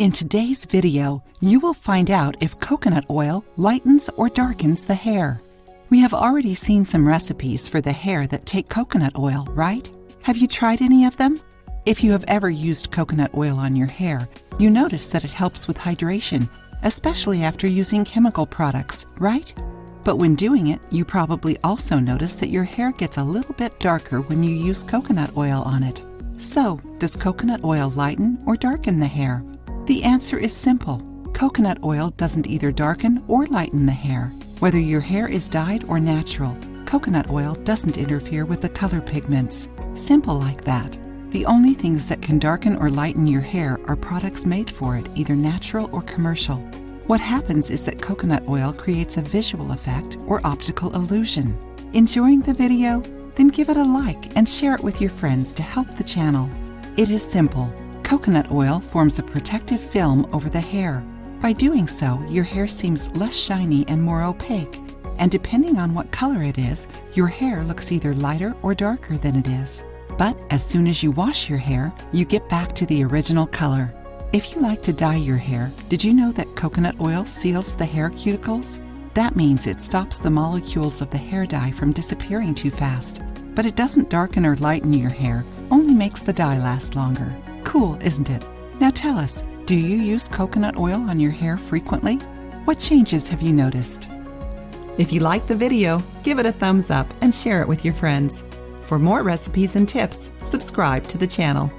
In today's video, you will find out if coconut oil lightens or darkens the hair. We have already seen some recipes for the hair that take coconut oil, right? Have you tried any of them? If you have ever used coconut oil on your hair, you notice that it helps with hydration, especially after using chemical products, right? But when doing it, you probably also notice that your hair gets a little bit darker when you use coconut oil on it. So, does coconut oil lighten or darken the hair? The answer is simple. Coconut oil doesn't either darken or lighten the hair. Whether your hair is dyed or natural, coconut oil doesn't interfere with the color pigments. Simple like that. The only things that can darken or lighten your hair are products made for it, either natural or commercial. What happens is that coconut oil creates a visual effect or optical illusion. Enjoying the video? Then give it a like and share it with your friends to help the channel. It is simple. Coconut oil forms a protective film over the hair. By doing so, your hair seems less shiny and more opaque, and depending on what color it is, your hair looks either lighter or darker than it is. But as soon as you wash your hair, you get back to the original color. If you like to dye your hair, did you know that coconut oil seals the hair cuticles? That means it stops the molecules of the hair dye from disappearing too fast. But it doesn't darken or lighten your hair, only makes the dye last longer. Cool, isn't it? Now tell us, do you use coconut oil on your hair frequently? What changes have you noticed? If you liked the video, give it a thumbs up and share it with your friends. For more recipes and tips, subscribe to the channel.